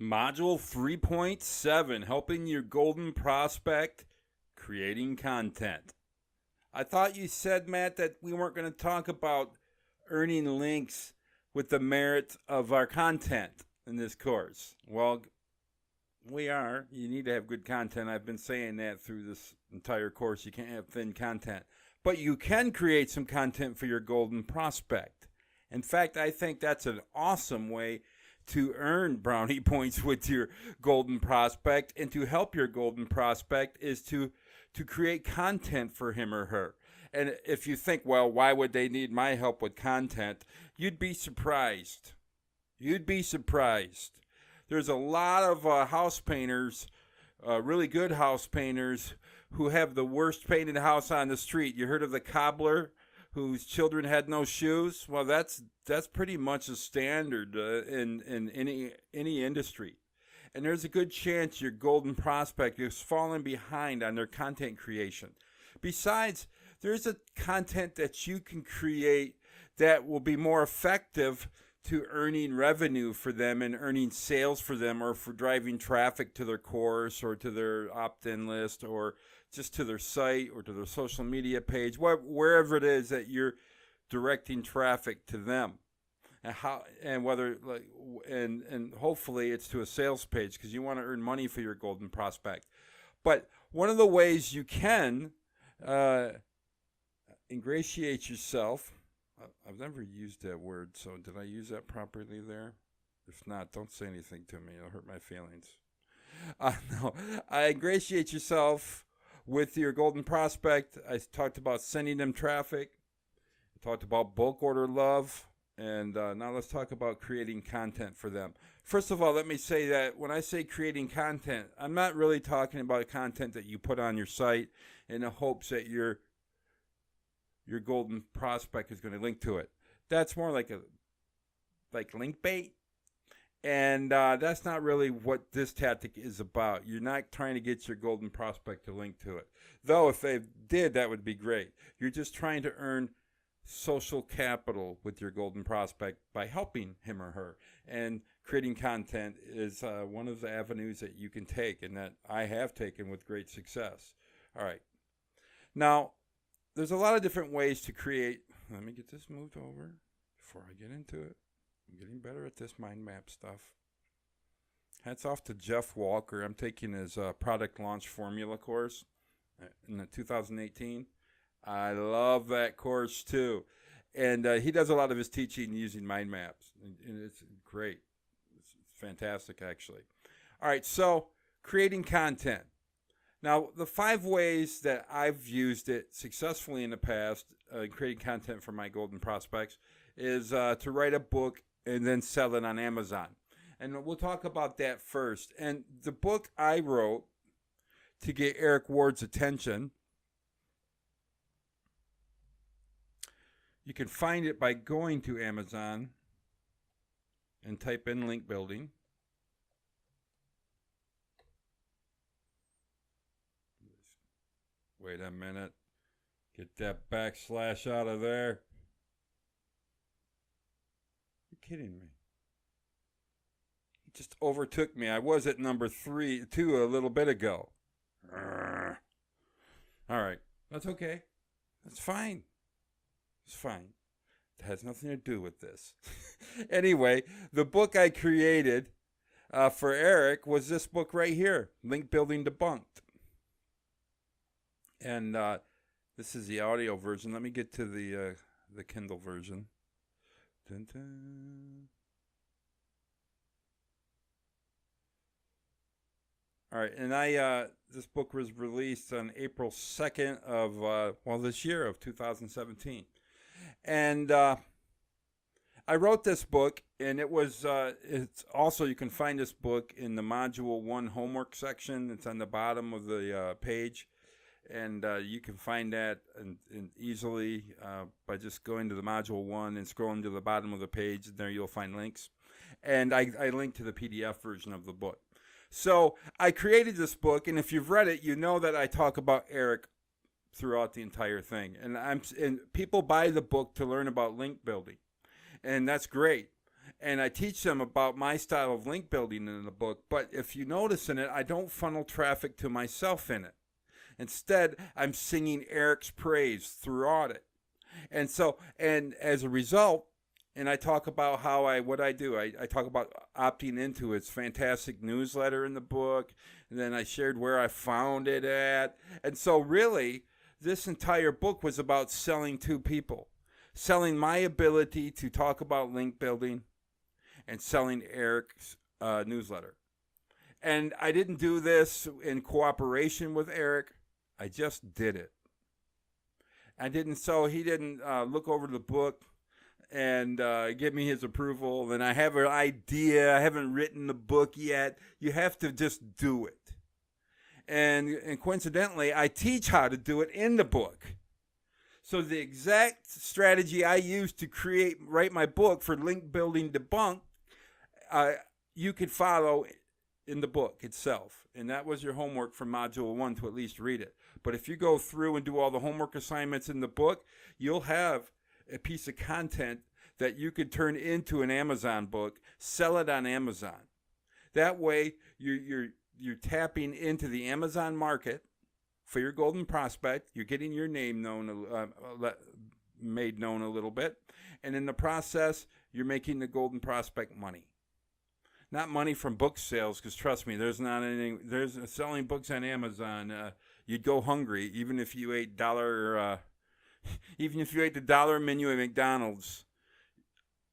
Module 3.7, helping your golden prospect creating content. I thought you said, Matt, that we weren't going to talk about earning links with the merit of our content in this course. Well, we are. You need to have good content. I've been saying that through this entire course. You can't have thin content. But you can create some content for your golden prospect. In fact, I think that's an awesome way to earn brownie points with your golden prospect, and to help your golden prospect is to create content for him or her. And if you think, well, why would they need my help with content? You'd be surprised. You'd be surprised. There's a lot of house painters, really good house painters, who have the worst painted house on the street. You heard of the cobbler whose children had no shoes? Well, that's pretty much a standard in any industry. And there's a good chance your golden prospect is falling behind on their content creation. Besides, there's a content that you can create that will be more effective to earning revenue for them and earning sales for them, or for driving traffic to their course or to their opt-in list, or just to their site or to their social media page, wherever it is that you're directing traffic to them. And hopefully it's to a sales page, because you want to earn money for your golden prospect. But one of the ways you can ingratiate yourself, I've never used that word, so did I use that properly there? If not, don't say anything to me. It'll hurt my feelings. No, ingratiate yourself with your golden prospect. I talked about sending them traffic. I talked about bulk order love. And now let's talk about creating content for them. First of all, let me say that when I say creating content, I'm not really talking about content that you put on your site in the hopes that your golden prospect is going to link to it. That's more like link bait. And that's not really what this tactic is about. You're not trying to get your golden prospect to link to it. Though if they did, that would be great. You're just trying to earn social capital with your golden prospect by helping him or her. And creating content is one of the avenues that you can take, and that I have taken with great success. All right. Now, there's a lot of different ways to create. Let me get this moved over before I get into it. I'm getting better at this mind map stuff. Hats off to Jeff Walker. I'm taking his product launch formula course in the 2018. I love that course too. And he does a lot of his teaching using mind maps. And it's great. It's fantastic, actually. All right, so creating content. Now, the 5 ways that I've used it successfully in the past, creating content for my golden prospects, is to write a book and then sell it on Amazon. And we'll talk about that first. And the book I wrote to get Eric Ward's attention, you can find it by going to Amazon and type in link building. Wait a minute. Get that backslash out of there. You're kidding me. It just overtook me. I was at number 2 a little bit ago. All right. That's okay. That's fine. It's fine. It has nothing to do with this. Anyway, the book I created for Eric was this book right here, Link Building Debunked. And this is the audio version. Let me get to the Kindle version. Dun, dun. All right, and this book was released on April 2nd of this year of 2017. And I wrote this book, and it's also, you can find this book in the Module 1 homework section. It's on the bottom of the page. And you can find that easily by just going to the Module 1 and scrolling to the bottom of the page. And there you'll find links. And I linked to the PDF version of the book. So I created this book, and if you've read it, you know that I talk about Eric throughout the entire thing. And people buy the book to learn about link building. And that's great. And I teach them about my style of link building in the book. But if you notice in it, I don't funnel traffic to myself in it. Instead, I'm singing Eric's praise throughout it. And so, and as a result, and I talk about what I do. I talk about opting into its fantastic newsletter in the book. And then I shared where I found it at. And so really, this entire book was about selling two people. Selling my ability to talk about link building and selling Eric's newsletter. And I didn't do this in cooperation with Eric. I just did it. So he didn't look over the book and give me his approval. Then I have an idea. I haven't written the book yet. You have to just do it. And coincidentally, I teach how to do it in the book. So the exact strategy I used to write my book for link building debunked, you could follow in the book itself. And that was your homework for Module 1, to at least read it. But if you go through and do all the homework assignments in the book, you'll have a piece of content that you could turn into an Amazon book, sell it on Amazon. That way, you're tapping into the Amazon market for your golden prospect. You're getting your name made known a little bit. And in the process, you're making the golden prospect money. Not money from book sales, because trust me, there's selling books on Amazon. You'd go hungry even if you ate the dollar menu at McDonald's.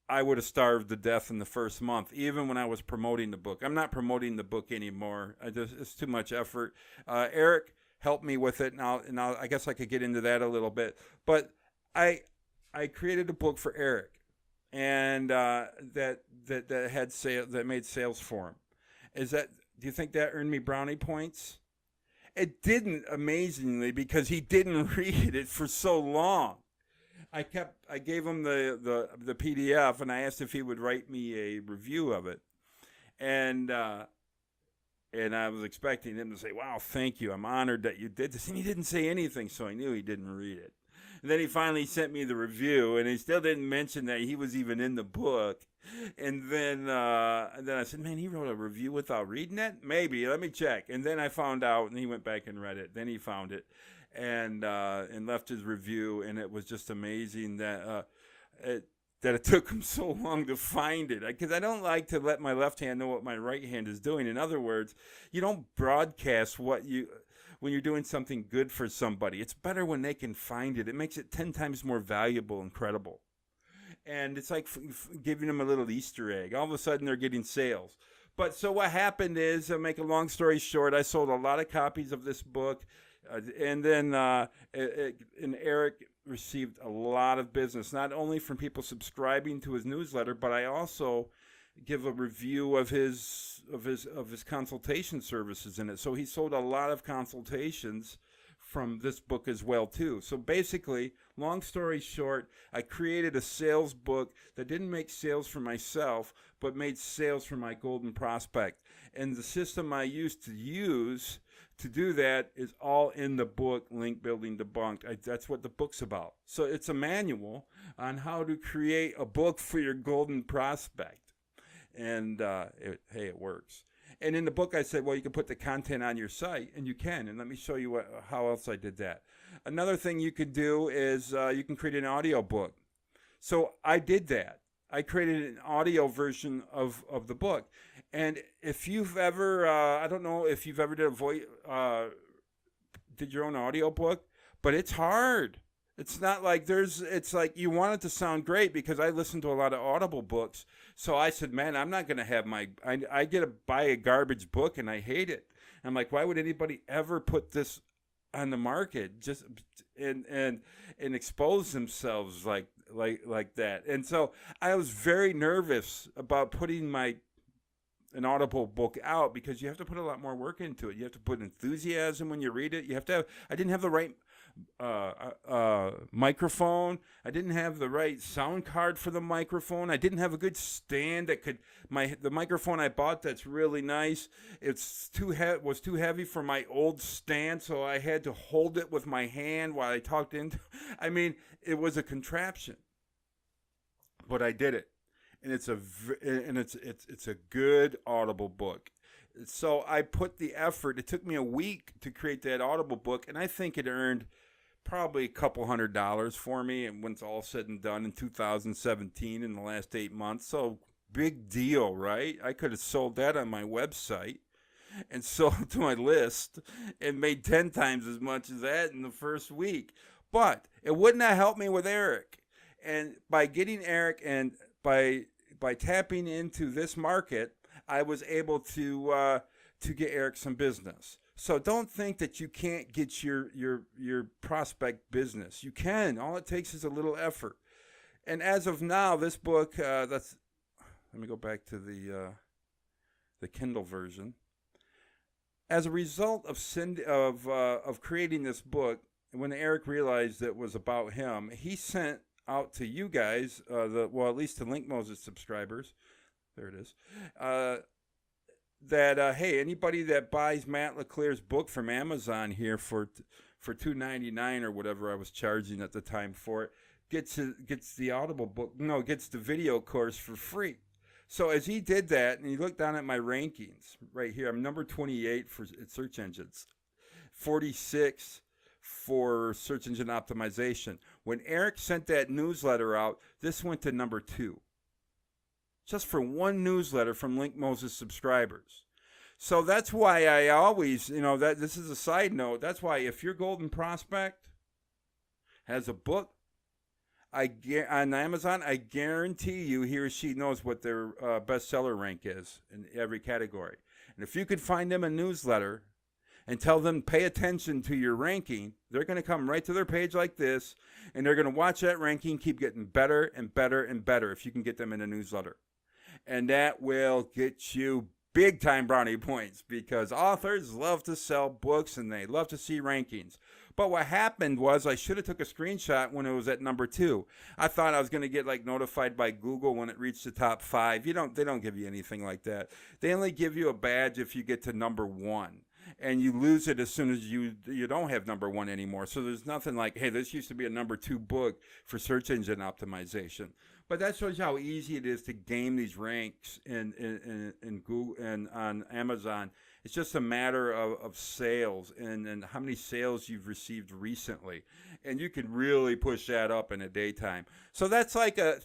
I would have starved to death in the first month, even when I was promoting the book. I'm not promoting the book anymore. It's too much effort. Eric helped me with it, and I guess I could get into that a little bit. But I created a book for Eric, and that made sales for him. Do you think that earned me brownie points? It didn't, amazingly, because he didn't read it for so long. I gave him the PDF, and I asked if he would write me a review of it, and I was expecting him to say, "Wow, thank you, I'm honored that you did this," and he didn't say anything, so I knew he didn't read it. And then he finally sent me the review, and he still didn't mention that he was even in the book. And then I said, "Man, he wrote a review without reading it? Maybe. Let me check." And then I found out, and he went back and read it. Then he found it, and left his review. And it was just amazing that it took him so long to find it. Because I don't like to let my left hand know what my right hand is doing. In other words, you don't broadcast when you're doing something good for somebody. It's better when they can find it. It makes it 10 times more valuable and credible. And it's like giving them a little Easter egg. All of a sudden, they're getting sales. But so what happened is, to make a long story short, I sold a lot of copies of this book. And then Eric received a lot of business, not only from people subscribing to his newsletter, but I also give a review of his consultation services in it. So he sold a lot of consultations from this book as well too. So basically, long story short, I created a sales book that didn't make sales for myself, but made sales for my golden prospect. And the system I used to do that is all in the book, Link Building Debunked. That's what the book's about. So it's a manual on how to create a book for your golden prospect. And it works. And in the book, I said, well, you can put the content on your site, and you can. And let me show you how else I did that. Another thing you could do is you can create an audio book. So I did that. I created an audio version of the book. And if you've ever, I don't know if you've ever did your own audio book, but it's hard. It's not like it's like you want it to sound great, because I listen to a lot of Audible books. So I said, man, I'm not going to have I get to buy a garbage book and I hate it. I'm like, why would anybody ever put this on the market just and expose themselves like that? And so I was very nervous about putting an Audible book out, because you have to put a lot more work into it. You have to put enthusiasm when you read it. I didn't have the right microphone. I didn't have the right sound card for the microphone. I didn't have a good stand that the microphone I bought that's really nice. Was too heavy for my old stand, so I had to hold it with my hand while I talked into. I mean, it was a contraption, but I did it. and it's a good Audible book. So I put the effort. It took me a week to create that Audible book, and I think it earned probably a couple $100 for me, and when it's all said and done in 2017 in the last 8 months. So big deal, right? I could have sold that on my website and sold to my list and made 10 times as much as that in the first week. But it wouldn't have helped me with Eric. And by getting Eric and by tapping into this market, I was able to get Eric some business. So don't think that you can't get your prospect business. You can. All it takes is a little effort. And as of now, this book, let me go back to the Kindle version. As a result of creating this book, when Eric realized it was about him, he sent out to you guys, at least to Link Moses subscribers, there it is, that hey, anybody that buys Matt LeClair's book from Amazon here for $2.99 or whatever I was charging at the time for it, gets the Audible book, gets the video course for free. So as he did that, and he looked down at my rankings right here, I'm number 28 for search engines, 46 for search engine optimization. When Eric sent that newsletter out, this went to number 2. Just for one newsletter from Link Moses subscribers. So that's why I always, that this is a side note. That's why if your golden prospect has a book on Amazon, I guarantee you he or she knows what their bestseller rank is in every category. And if you could find them a newsletter and tell them pay attention to your ranking, they're going to come right to their page like this, and they're going to watch that ranking keep getting better and better and better if you can get them in a newsletter. And that will get you big time brownie points, because authors love to sell books and they love to see rankings. But what happened was I should have took a screenshot when it was at number 2. I thought I was going to get notified by Google when it reached the top 5. They don't give you anything like that. They only give you a badge if you get to number 1. And you lose it as soon as you don't have number 1 anymore. So there's nothing like, hey, this used to be a number 2 book for search engine optimization. But that shows you how easy it is to game these ranks in Google and on Amazon. It's just a matter of sales and how many sales you've received recently. And you can really push that up in a daytime. So that's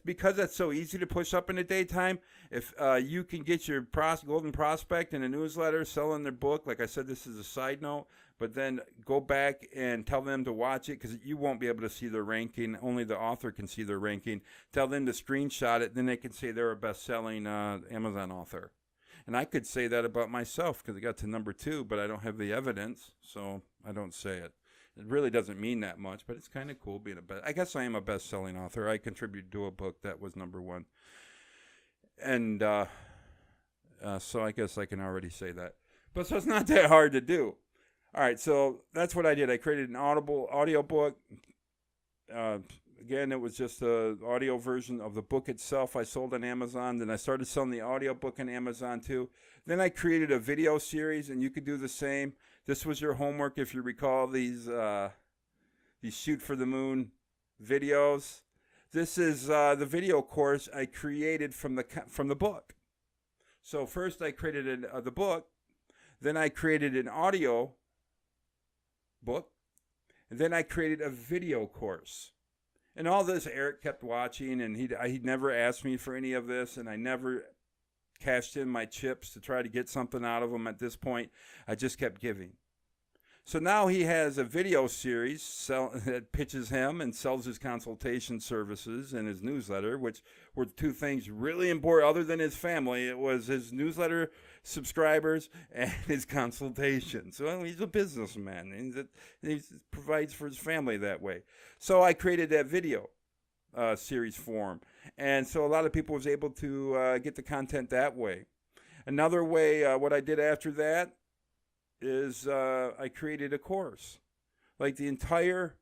because that's so easy to push up in a daytime, if you can get your golden prospect in a newsletter selling their book, like I said, this is a side note, but then go back and tell them to watch it, because you won't be able to see their ranking. Only the author can see their ranking. Tell them to screenshot it, then they can say they're a best-selling Amazon author. And I could say that about myself because I got to number 2, but I don't have the evidence, so I don't say it. It really doesn't mean that much, but it's kind of cool being I guess I am a best-selling author. I contributed to a book that was number 1. And so I guess I can already say that. But so it's not that hard to do. All right, so that's what I did. I created an Audible audiobook. Again, it was just an audio version of the book itself I sold on Amazon. Then I started selling the audiobook on Amazon too. Then I created a video series, and you could do the same. This was your homework, if you recall these Shoot for the Moon videos. This is the video course I created from the book. So first I created the book, then I created an audio book, and then I created a video course. And all this Eric kept watching, and he never asked me for any of this, and I never cashed in my chips to try to get something out of him at this point. I just kept giving. So now he has a video series that pitches him and sells his consultation services and his newsletter, which were 2 things really important other than his family. It was his newsletter subscribers and his consultation. So he's a businessman. He provides for his family that way. So I created that video series for him. And so a lot of people was able to get the content that way. Another way, what I did after that, is I created a course. Like the entire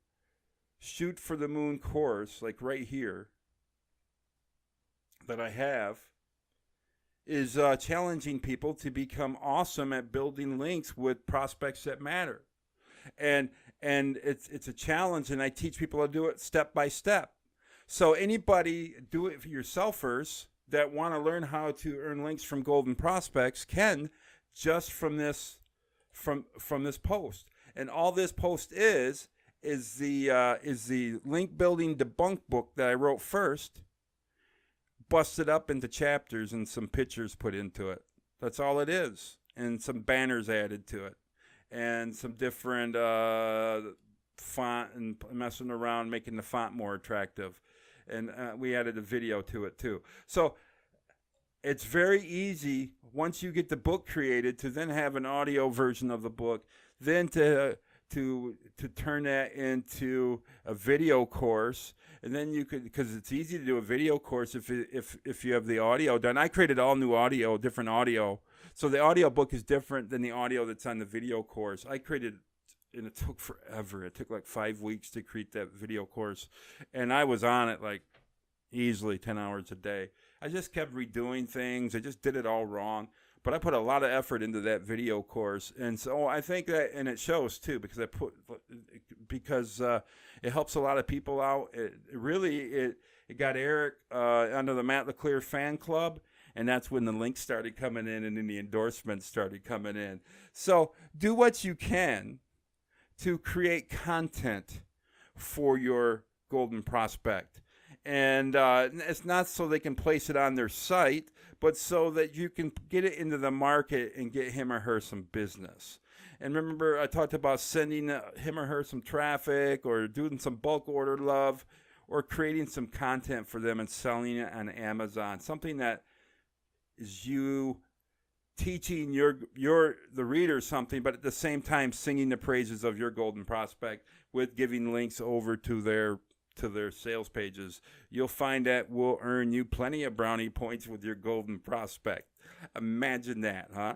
Shoot for the Moon course, like right here, that I have, is challenging people to become awesome at building links with prospects that matter. And it's a challenge, and I teach people how to do it step by step. So anybody, do it for yourselfers that want to learn how to earn links from golden prospects can, just from this this post. And all this post is the link building debunk book that I wrote first, busted up into chapters and some pictures put into it. That's all it is, and some banners added to it, and some different font and messing around, making the font more attractive. And we added a video to it too. So it's very easy, once you get the book created, to then have an audio version of the book, then to turn that into a video course. And then you could, because it's easy to do a video course if you have the audio done. I created all new audio, different audio. So the audio book is different than the audio that's on the video course. I created, and it took forever. It took like 5 weeks to create that video course. And I was on it like easily 10 hours a day. I just kept redoing things. I just did it all wrong. But I put a lot of effort into that video course. And so I think that, and it shows too, because it helps a lot of people out. It got Eric under the Matt LeClaire fan club. And that's when the links started coming in, and then the endorsements started coming in. So do what you can to create content for your golden prospect. And it's not so they can place it on their site, but so that you can get it into the market and get him or her some business. And remember, I talked about sending him or her some traffic, or doing some bulk order love, or creating some content for them and selling it on Amazon. Something that is you teaching the reader something, but at the same time singing the praises of your golden prospect with giving links over to their sales pages. You'll find that will earn you plenty of brownie points with your golden prospect. Imagine that, huh?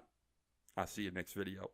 I'll see you next video.